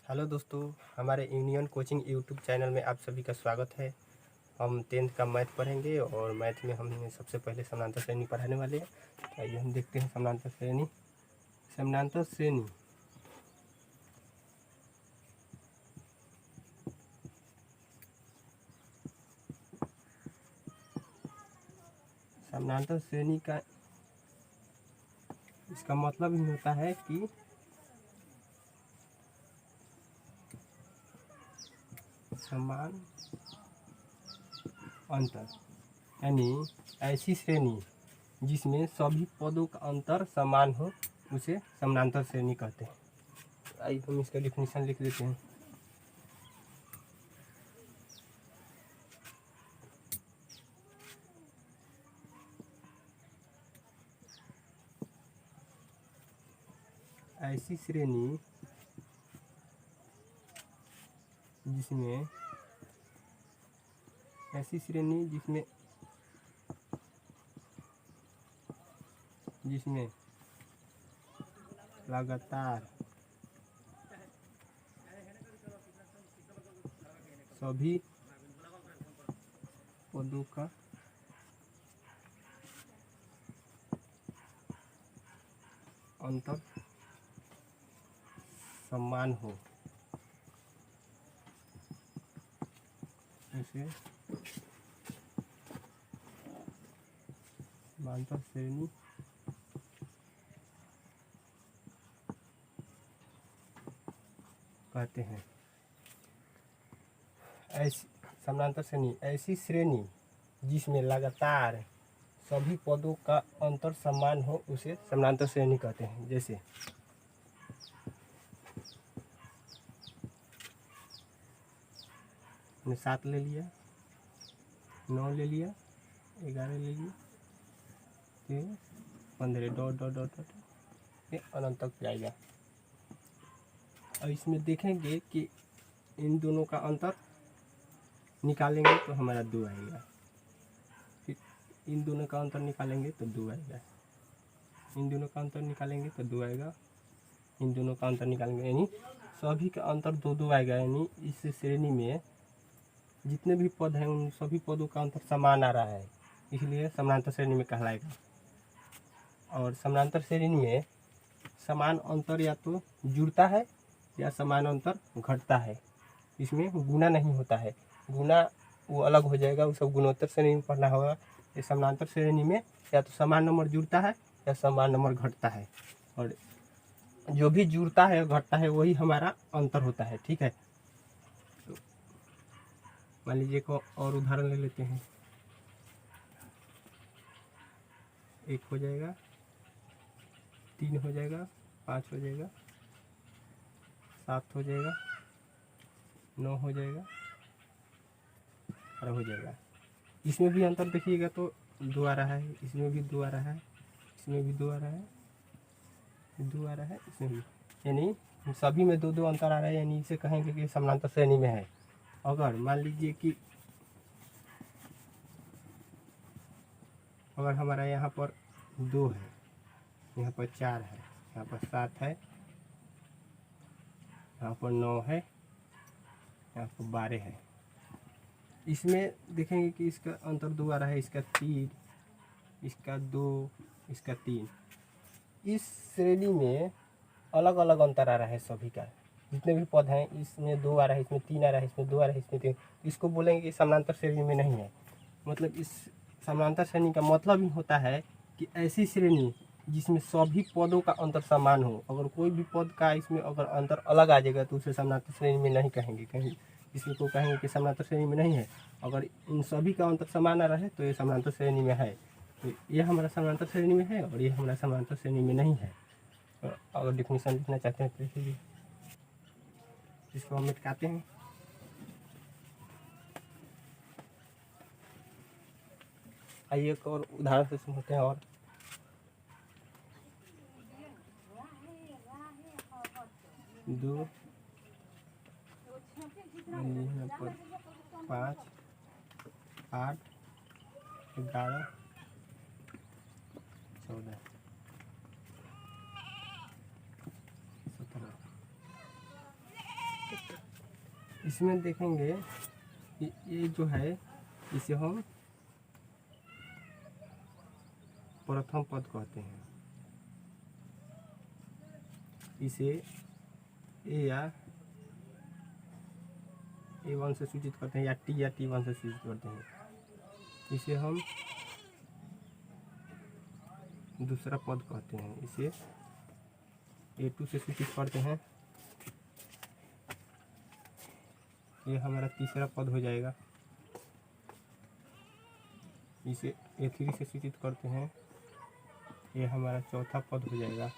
Hello दोस्तों, हमारे union coaching YouTube channel में आप सभी का स्वागत है। हम 10th का मैथ पढ़ेंगे और मैथ में हम सबसे पहले समानांतर श्रेणी पढ़ाने वाले हैं। तो आइए हम देखते हैं समानांतर श्रेणी। समानांतर श्रेणी समानांतर श्रेणी का इसका मतलब ही होता है कि समान अंतर, यानी ऐसी श्रेणी जिसमें सभी पदों का अंतर समान हो उसे समानांतर श्रेणी कहते हैं। आइए हम इसका डिफिनीशन लिख देते हैं। ऐसी श्रेणी जिसमें जिसमें लगातार सभी पदों का अंतर समान हो उसे समानांतर श्रेणी कहते हैं। ऐसी समानांतर श्रेणी ऐसी श्रेणी जिसमें लगातार सभी पदों का अंतर समान हो उसे समानांतर श्रेणी कहते हैं। जैसे ने 7 ले लिया, 9 ले लिया, 11 ले लिया, 13, 15 डॉट डॉट डॉट डॉट ये अनंत तक जाएगा। और इसमें देखेंगे कि इन दोनों का अंतर निकालेंगे तो हमारा 2 आएगा। फिर इन दोनों का अंतर निकालेंगे तो 2 आएगा। इन दोनों का अंतर निकालेंगे तो 2 आएगा। इन दोनों का अंतर निकालेंगे यानी सभी का अंतर 2-2 आएगा। यानी इस श्रेणी में जितने भी पद हैं उन सभी पदों का अंतर समान आ रहा है, इसलिए समानांतर श्रेणी में कहलाएगा। और समानांतर श्रेणी में समान अंतर या तो जुड़ता है या समान अंतर घटता है। इसमें गुना नहीं होता है, गुना वो अलग हो जाएगा, वो सब गुणोत्तर श्रेणी में पढ़ना होगा। ये समानांतर श्रेणी में या तो समान नंबर जुड़ता है या समान नंबर घटता है, और जो भी जुड़ता है घटता है वही हमारा अंतर होता है। ठीक है, तो मान लीजिए को और उदाहरण ले लेते हैं। 1 हो जाएगा, 3 हो जाएगा, 5 हो जाएगा, 7 हो जाएगा, 9 हो जाएगा, 12 हो जाएगा। इसमें भी अंतर देखिएगा तो 2 आ रहा है, इसमें भी 2 आ रहा है, इसमें भी 2 आ रहा है, 2 आ रहा है, इसमें भी, यानी सभी में 2-2 अंतर आ रहा है। यानी इसे कहेंगे कि समानांतर श्रेणी में है। अगर मान लीजिए कि अगर हमारा यहाँ पर 2 है, यहाँ पर 4 है, यहाँ पर 7 है, यहाँ पर 9 है, यहाँ पर 12 है, इसमें देखेंगे कि इसका अंतर 2 आ रहा है, इसका 3, इसका 2, इसका 3। इस श्रेणी में अलग अलग अंतर आ रहा है सभी का। जितने भी पद हैं इसमें 2 आ रहा है, इसमें 3 आ रहा है, इसमें 2 आ रहा है, इसमें 3। इसको बोलेंगे कि समानांतर श्रेणी में नहीं है। मतलब इस समानांतर श्रेणी का मतलब ही होता है कि ऐसी श्रेणी जिसमें सभी पदों का अंतर समान हो। अगर कोई भी पद का इसमें अगर अंतर अलग आ जाएगा तो उसे समानांतर श्रेणी में नहीं कहेंगे। कहीं किसी को कहेंगे कि समानांतर श्रेणी में नहीं है। अगर इन सभी का अंतर समान आ रहा है तो ये समानांतर श्रेणी में है। तो ये हमारा समानांतर श्रेणी में है और ये हमारा समानांतर श्रेणी में नहीं है। तो अगर डिफिनीशन लिखना चाहते हैं तो लिखिए, इसको हम मिटाते हैं। आइए एक और उदाहरण से समझते हैं। और 2 यहाँ पर 5, 8, 11, 14, 17, इसमें देखेंगे ये जो है इसे हम प्रथम पद कहते हैं। इसे ए या A1 से सूचित करते हैं या T1 से सूचित करते हैं। इसे हम दूसरा पद कहते हैं। इसे A2 से सूचित करते हैं। ये हमारा तीसरा पद हो जाएगा। इसे A3 से सूचित करते हैं। ये हमारा चौथा पद हो जाएगा।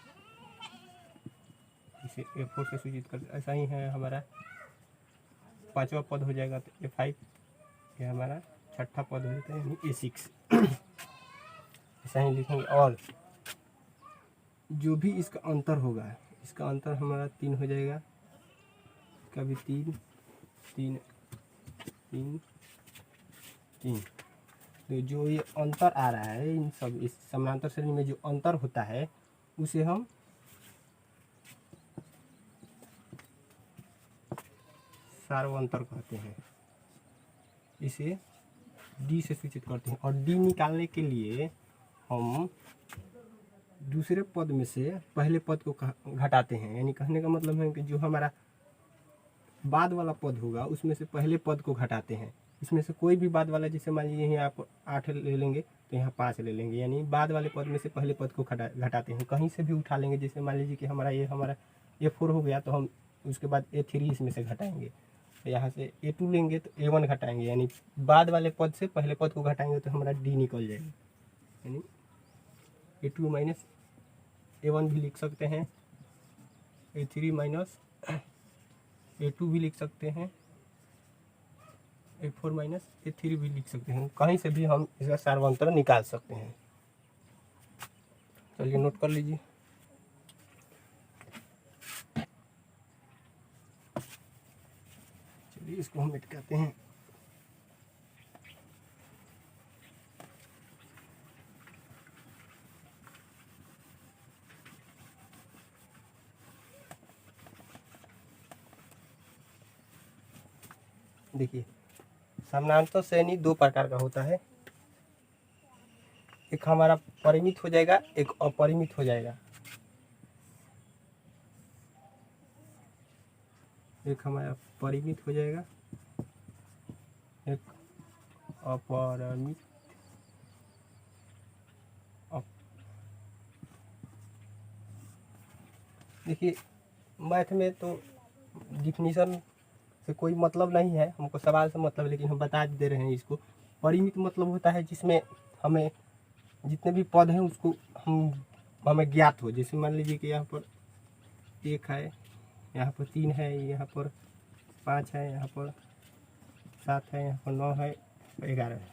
इसे A4 से सूचित करते, ऐसा ही है हमारा पांचवा पद हो जाएगा। तो A5 ये हमारा छठा पद हो जाता है, यानी A6 ऐसा ही लिखेंगे। और जो भी इसका अंतर होगा, इसका अंतर हमारा 3 हो जाएगा। कभी 3 3 3 3। तो जो ये अंतर आ रहा है इन सब इस समानांतर श्रेणी में जो अंतर होता है उसे हम सार्वंतर कहते हैं। इसे डी से सूचित करते हैं। और डी निकालने के लिए हम दूसरे पद में से पहले पद को घटाते हैं। यानी कहने का मतलब है कि जो हमारा बाद वाला पद होगा उसमें से पहले पद को घटाते हैं। इसमें से कोई भी बाद वाला, जैसे मान लीजिए यहाँ आप 8 ले लेंगे तो यहाँ 5 ले लेंगे, यानी बाद वाले पद में से पहले पद को घटाते हैं। कहीं से भी उठा लेंगे, जैसे मान लीजिए कि हमारा A4 हो गया तो हम उसके बाद A3 इसमें से घटाएंगे। तो यहाँ से A2 लेंगे तो A1 घटाएंगे, यानी बाद वाले पद से पहले पद को घटाएंगे तो हमारा D निकल जाएगा। यानी A2 माइनस A1 भी लिख सकते हैं, A3 माइनस A2 भी लिख सकते हैं, A4 माइनस A3 भी लिख सकते हैं। कहीं से भी हम इसका सार्वंतर निकाल सकते हैं। चलिए नोट कर लीजिए। चलिए इसको हम मिटाते हैं। देखिए, समानांतर श्रेणी दो प्रकार का होता है। एक हमारा परिमित हो जाएगा, एक अपरिमित हो जाएगा। एक हमारा परिमित हो जाएगा, एक अपरिमित। देखिए, मैथ में तो डिफिनीशन से कोई मतलब नहीं है, हमको सवाल से मतलब, लेकिन हम बता दे रहे हैं इसको। परिमित मतलब होता है जिसमें हमें जितने भी पद हैं उसको हमें ज्ञात हो। जैसे मान लीजिए कि यहाँ पर 1 है, यहाँ पर 3 है, यहाँ पर 5 है, यहाँ पर 7 है, यहाँ पर 9 है, 11 है,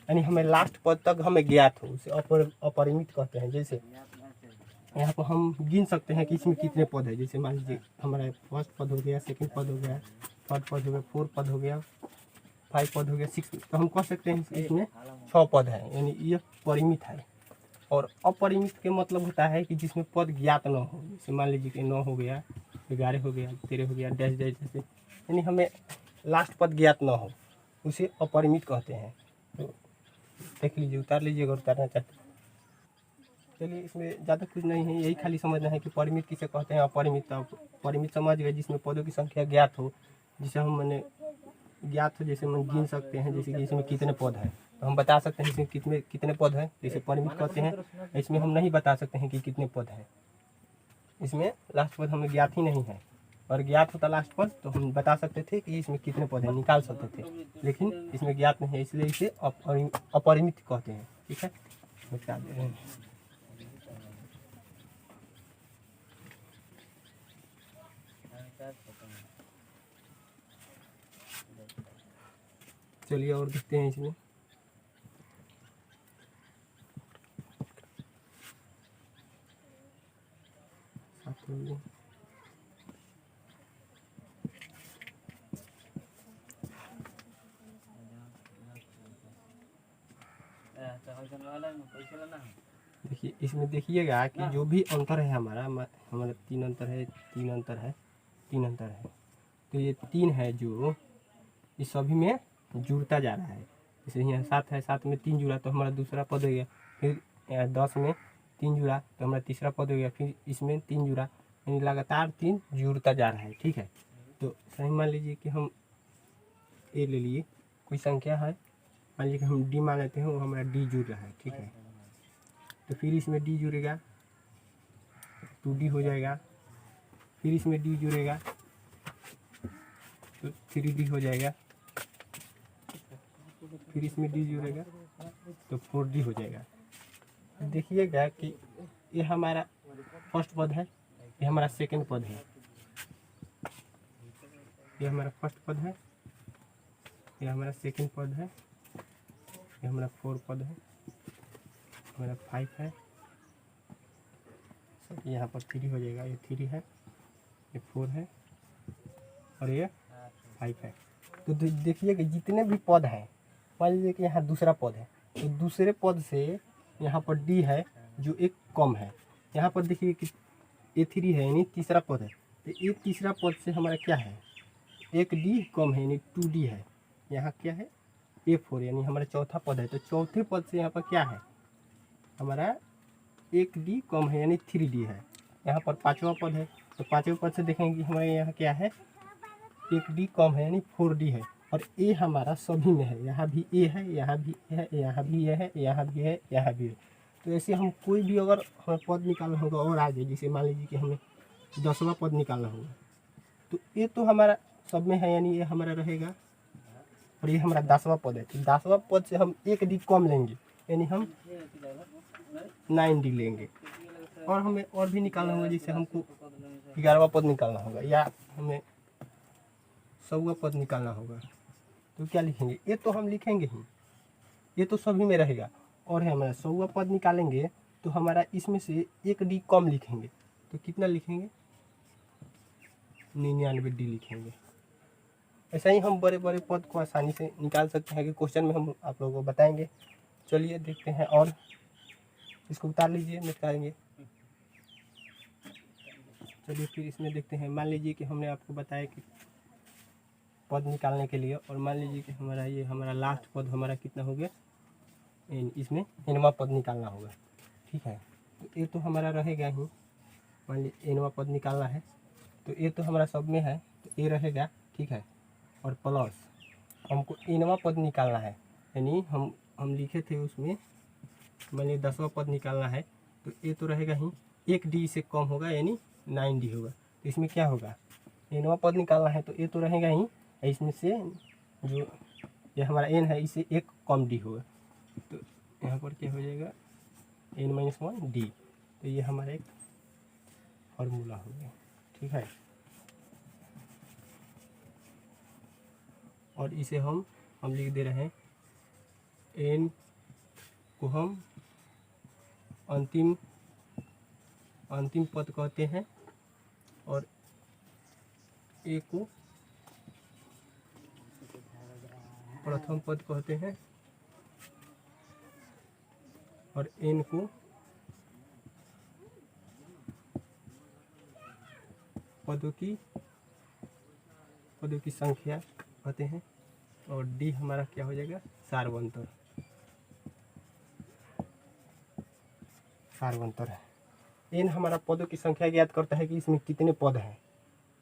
यानी हमें लास्ट पद तक हमें ज्ञात हो, उसे अपरिमित कहते हैं। जैसे यहाँ पर हम गिन सकते हैं कि इसमें कितने पद है। जैसे मान लीजिए हमारा फर्स्ट पद हो गया, सेकंड पद हो गया, थर्ड पद हो गया, 4 पद हो गया, 5 पद हो गया, 6, तो हम कह सकते हैं इसमें 6 पद है, यानी ये परिमित है। और अपरिमित के मतलब होता है कि जिसमें पद ज्ञात न हो। जैसे मान लीजिए कि 9 हो गया, 11 हो गया, 13 हो गया, डैश डैश जैसे, यानी हमें लास्ट पद ज्ञात न हो, उसे अपरिमित कहते हैं। तो देख लीजिए, उतार लीजिए अगर उतारना चाहते हैं। चलिए, इसमें ज़्यादा कुछ नहीं है, यही खाली समझना है कि परिमित किसे कहते हैं, अपरिमित। परिमित समझ गए जिसमें पदों की संख्या ज्ञात हो, जिसे हम मैंने ज्ञात हो, जैसे हम गिन सकते हैं। जैसे कि इसमें कितने पद हैं तो हम बता सकते हैं इसमें कितने पद हैं, तो इसे परिमित कहते हैं। इसमें हम नहीं बता सकते हैं कि कितने पद हैं, इसमें लास्ट पद हमें ज्ञात ही नहीं है। और ज्ञात होता लास्ट पद तो हम बता सकते थे कि इसमें कितने पद हैं, निकाल सकते थे, लेकिन इसमें ज्ञात नहीं है, इसलिए इसे अपरिमित कहते हैं। ठीक है, बता दे रहे हैं। चलिए और देखते हैं इसमें। देखिए, इसमें देखिएगा कि जो भी अंतर है हमारा 3 अंतर है, 3 अंतर है, 3 अंतर है। तो ये 3 है जो इस सभी में जुड़ता जा रहा है। जैसे यहाँ 7 है, 7 में 3 जुड़ा तो हमारा दूसरा पद हो गया। फिर 10 में 3 जुड़ा तो हमारा तीसरा पद हो गया। फिर इसमें 3 जुड़ा, यानी लगातार 3 जुड़ता जा रहा है। ठीक है, तो सही मान लीजिए कि हम ए ले लिए, कोई संख्या है, मान लीजिए कि हम डी मान लेते हैं, वो हमारा डी जुड़ रहा है। ठीक है, तो फिर इसमें डी जुड़ेगा 2D हो जाएगा। फिर इसमें डी जुड़ेगा तो 3D हो जाएगा। फिर इसमें डी जुड़ेगा तो 4D हो जाएगा। देखिएगा कि ये हमारा फर्स्ट पद है, ये हमारा सेकंड पद है, ये हमारा फर्स्ट पद है, ये हमारा सेकंड पद है, ये हमारा 4 पद है, हमारा 5 है, यहाँ पर 3 हो जाएगा। ये 3 है, ये 4 है और ये 5 है। तो देखिए कि जितने भी पद हैं, मान लीजिए कि यहाँ दूसरा पद है, तो दूसरे पद से यहाँ पर डी है जो एक कम है। यहाँ पर देखिए कि ये 3 है, यानी तीसरा पद है, तो ये तीसरा पद से हमारा क्या है, एक डी कम है, यानी 2D है। यहाँ क्या है, A4, यानी हमारा चौथा पद है। तो चौथे पद से यहाँ पर क्या है, हमारा एक डी कम है, यानी 3D है। यहाँ पर पाँचवा पद है, तो पाँचवें पद से देखेंगे कि हमारे यहाँ क्या है, एक डी कम है, यानी 4D है। और ए हमारा सभी में है, यहाँ भी ए है, यहाँ भी ए है, यहाँ भी ए है, यहाँ भी है, यहाँ भी है। तो ऐसे हम कोई भी अगर हमें पद निकालना होगा और आगे, जैसे मान लीजिए कि हमें 10वां पद निकालना होगा, तो ये तो हमारा सब में है, यानी ये हमारा रहेगा। और ये हमारा 10वां पद है, तो 10वां पद से हम एक डी कम लेंगे, यानी हम 9D लेंगे। और हमें और भी निकालना होगा, जैसे हमको 11वां पद निकालना होगा या हमें 100वां पद निकालना होगा, तो क्या लिखेंगे, ये तो हम लिखेंगे ही, ये तो सभी में रहेगा। और हमारा 100वां पद निकालेंगे तो हमारा इसमें से एक डी कम लिखेंगे, तो कितना लिखेंगे, 99D लिखेंगे। ऐसा ही हम बड़े बड़े पद को आसानी से निकाल सकते हैं कि क्वेश्चन में हम आप लोगों को बताएंगे। चलिए देखते हैं, और इसको उतार लीजिए, निकालेंगे। चलिए फिर इसमें देखते हैं। मान लीजिए कि हमने आपको बताया कि पद निकालने के लिए, और मान लीजिए कि हमारा ये हमारा लास्ट पद हमारा कितना हो गया, इसमें nवां पद निकालना होगा। ठीक है, तो ये तो हमारा रहेगा ही, मान लीजिए nवां पद निकालना है, तो ये तो हमारा सब में है, तो ये रहेगा। ठीक है, और प्लस हमको nवां पद निकालना है, यानी हम लिखे थे उसमें, मान लीजिए 10वां पद निकालना है, तो ये तो रहेगा ही, एक डी से कम होगा, यानी 9D होगा। तो इसमें क्या होगा, nवां पद निकालना है, तो ये तो रहेगा ही, इसमें से जो ये हमारा n है, इससे एक कम डी होगा, तो यहाँ पर क्या हो जाएगा, n-1D। तो ये हमारा एक फॉर्मूला हो गया। ठीक है, और इसे हम लिख दे रहे हैं, n को हम अंतिम पद कहते हैं, और a को प्रथम पद कहते हैं, और n को पदों की संख्या कहते हैं, और d हमारा क्या हो जाएगा, सार्वंतर है। n हमारा पदों की संख्या ज्ञात करता है कि इसमें कितने पद हैं,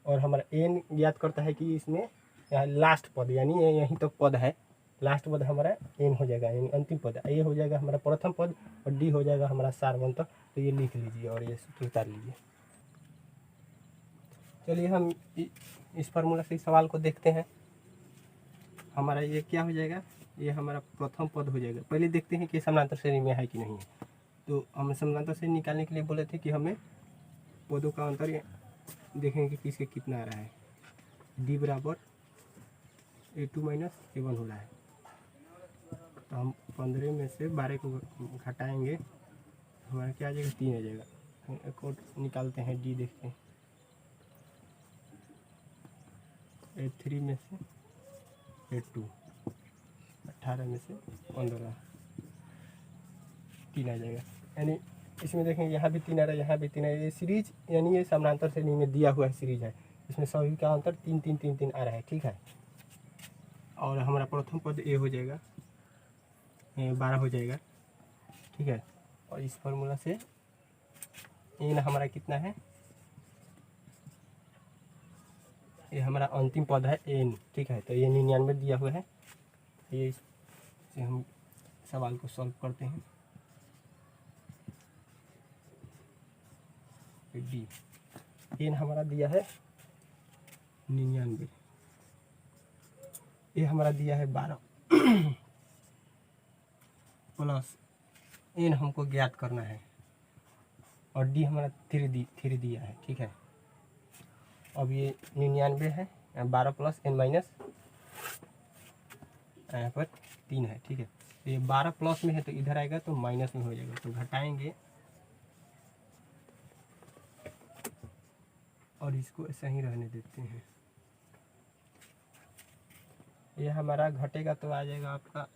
और हमारा n ज्ञात करता है कि इसमें यहाँ लास्ट पद, यानी यहीं तक पद है, लास्ट पद हमारा n हो जाएगा, यानी अंतिम पद। ये हो जाएगा हमारा प्रथम पद, और d हो जाएगा हमारा सार्वंतर। तो ये लिख लीजिए और ये सूत्र उतार लीजिए। चलिए हम इस फार्मूला से इस सवाल को देखते हैं। हमारा ये क्या हो जाएगा, ये हमारा प्रथम पद हो जाएगा। पहले देखते हैं कि समानांतर श्रेणी में है कि नहीं है। तो हम समानांतर श्रेणी निकालने के लिए बोले थे कि हमें पदों का अंतर देखेंगे कि किसके कितना आ रहा है। d बराबर A2 माइनस A1 हो रहा है, तो हम 15 में से 12 को घटाएंगे, हमारा क्या आ जाएगा, 3 आ जाएगा। एक और निकालते हैं, d देखते हैं, A3 में से A2, 18 में से 15, 3 आ जाएगा। यानी इसमें देखेंगे यहाँ भी 3 आ रहा है, यहाँ भी 3 आ रहा है। ये सीरीज यानी ये समानांतर श्रेणी में दिया हुआ है सीरीज है, इसमें सभी का अंतर 3 3 3 3 आ रहा है। ठीक है, और हमारा प्रथम पद ए हो जाएगा, 12 हो जाएगा, ठीक है। और इस फार्मूला से एन हमारा कितना है, ये हमारा अंतिम पद है एन, ठीक है। तो ये 99 दिया हुआ है। ये इससे हम सवाल को सॉल्व करते हैं। डी एन हमारा दिया है 99, ये हमारा दिया है 12 प्लस एन हमको ज्ञात करना है, और डी हमारा 3 दिया है, ठीक है। अब ये 99 है, 12 प्लस एन माइनस यहाँ पर 3 है, ठीक है। तो ये 12 प्लस में है तो इधर आएगा तो माइनस में हो जाएगा, तो घटाएंगे और इसको ऐसा ही रहने देते हैं। ये हमारा घटेगा तो आ जाएगा आपका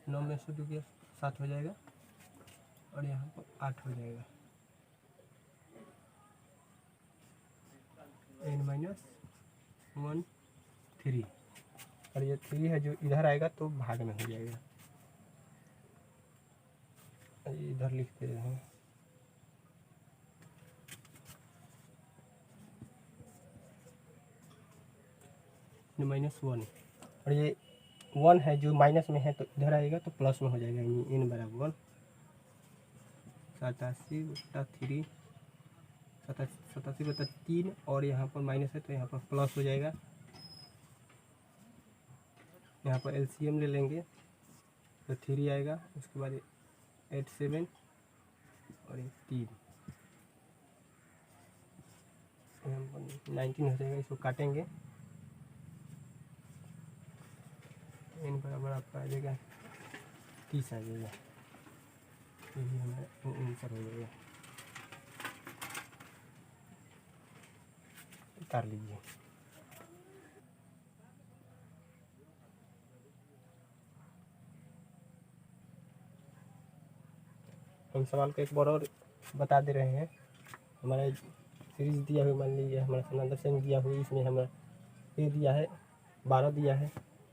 9 में से 2 गया 7 हो जाएगा, और यहाँ पर 8 हो जाएगा, n माइनस 1 3, और ये 3 है जो इधर आएगा तो भाग में हो जाएगा। इधर लिखते हैं -1, और ये 1 है जो माइनस में है तो इधर आएगा तो प्लस में हो जाएगा। n बराबर 87/3, 87/3, और यहाँ पर माइनस है तो यहाँ पर प्लस हो जाएगा। यहाँ पर एलसीएम ले लेंगे तो 3 आएगा, उसके बाद 8 7 और 3 19 हो जाएगा। इसको काटेंगे, n बराबर आपका आ जाएगा 30 आ जाएगा, यही हमारा आंसर हो जाएगा। उतार लीजिए। हम सवाल को एक बार और बता दे रहे हैं। हमारा सीरीज दिया हुआ, मान लीजिए हमारा समांतर श्रेणी दिया हुआ, इसमें हमारा ए दिया है 12 दिया है,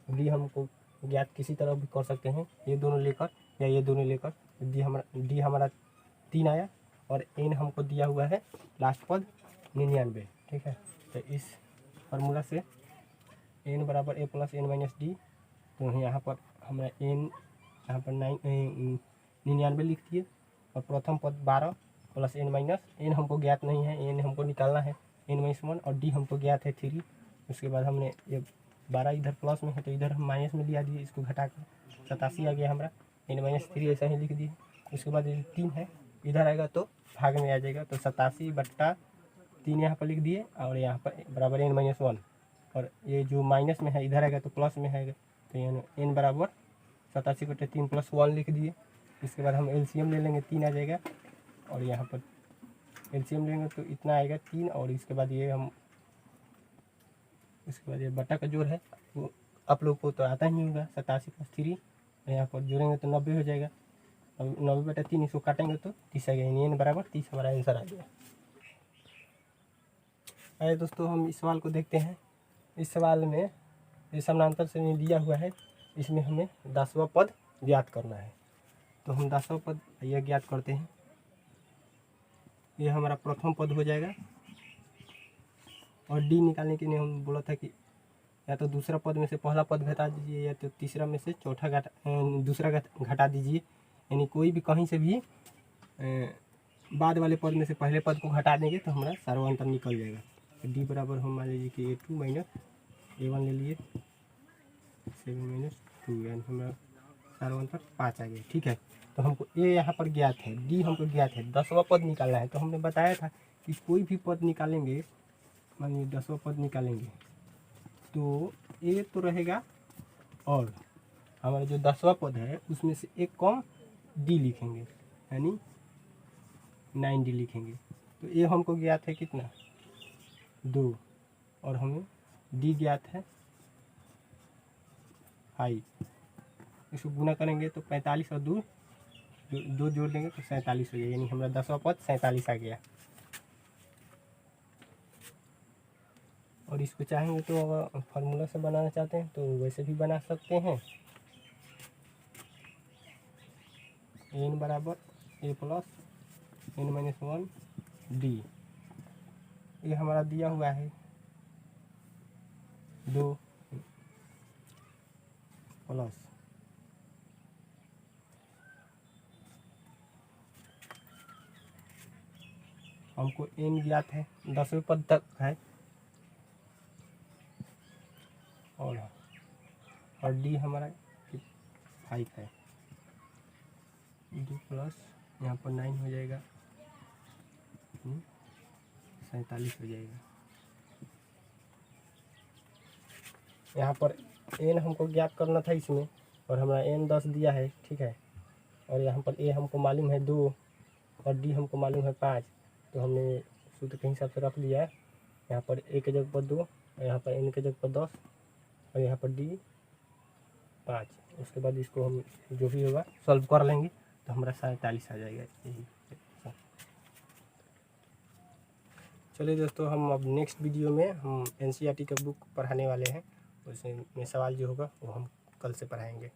डी हमको ज्ञात किसी तरह भी कर सकते हैं, ये दोनों लेकर या ये दोनों लेकर। डी हमारा 3 आया, और एन हमको दिया हुआ है लास्ट पद 99, ठीक है। तो इस फार्मूला से एन बराबर ए प्लस एन माइनस डी, तो यहाँ पर हमारा एन यहाँ पर 99 लिख दिए, और प्रथम पद 12 प्लस एन माइनस, एन हमको ज्ञात नहीं है, एन हमको निकालना है n-1, और डी हमको ज्ञात है 3। उसके बाद हमने ये 12 इधर प्लस में है तो इधर हम माइनस में लिया दिए, इसको घटा कर 87 आ गया हमारा, n-3 ऐसा ही लिख दिए। उसके बाद ये 3 है, इधर आएगा तो भाग में आ जाएगा, तो 87/3 यहाँ पर लिख दिए, और यहाँ पर बराबर n-1, और ये जो माइनस में है इधर आएगा तो प्लस में है, तो n बराबर 87/3 + 1 लिख दिए। इसके बाद हम एलसीएम ले लेंगे, 3 आ जाएगा, और यहाँ पर एलसीएम लेंगे तो इतना आएगा 3, और इसके बाद ये हम इसके बाद ये बटा का जोड़ है वो आप लोग को तो आता ही होगा, 87 + 3, यहाँ पर जोड़ेंगे तो 90 हो जाएगा। अब 90/3 इसको काटेंगे तो 30 आ गया, n बराबर 30 हमारा आंसर आ गया। आइए दोस्तों हम इस सवाल को देखते हैं। इस सवाल में ये समानांतर श्रेणी दिया हुआ है, इसमें हमें 10वां पद ज्ञात करना है। तो हम 10वां पद यह ज्ञात करते हैं। ये हमारा प्रथम पद हो जाएगा, और डी निकालने के लिए हम बोला था कि या तो दूसरा पद में से पहला पद घटा दीजिए, या तो तीसरा में से दूसरा घटा दीजिए, यानी कोई भी कहीं से भी बाद वाले पद में से पहले पद को घटा देंगे तो हमारा सर्वांतर निकल जाएगा। तो डी बराबर हम मान लीजिए कि A2 - A1 ले लिए, 7 - 2, यानी हमारा सर्वांतर 5 आ गया, ठीक है। तो हमको ए यहाँ पर ज्ञात है, डी हमको ज्ञात है, 10वां पद निकालना है। तो हमने बताया था कि कोई भी पद निकालेंगे, मान लीजिए 10वां पद निकालेंगे तो ए तो रहेगा, और हमारा जो 10वां पद है उसमें से एक कम डी लिखेंगे, यानी 9D लिखेंगे। तो ए हमको ज्ञात है कितना, 2, और हमें डी ज्ञात है 5। इसको गुना करेंगे तो 45 और 2 जोड़ देंगे तो 47 हो जाएगा, यानी हमारा 10वां पद 47 आ गया। और इसको चाहेंगे तो अगर फार्मूला से बनाना चाहते हैं तो वैसे भी बना सकते हैं। n बराबर a प्लस n-1 d, ये हमारा दिया हुआ है 2 प्लस हमको n ज्ञात है, 10वें पद तक है, और d हमारा 5 है। 2 प्लस यहाँ पर 9 हो जाएगा, 47 हो जाएगा। यहाँ पर n हमको ज्ञात करना था इसमें, और हमारा n 10 दिया है, ठीक है। और यहाँ पर a हमको मालूम है 2 और d हमको मालूम है 5, तो हमने सूत्र के हिसाब से रख दिया है। यहाँ पर a के जगह पर 2, और यहाँ पर n के जगह पर 10, और यहाँ पर d 5। उसके बाद इसको हम जो भी होगा सॉल्व कर लेंगे तो हमारा 47 आ जाएगा। यही चलिए दोस्तों, हम अब नेक्स्ट वीडियो में हम NCERT का बुक पढ़ाने वाले हैं, उसमें सवाल जो होगा वो हम कल से पढ़ाएंगे।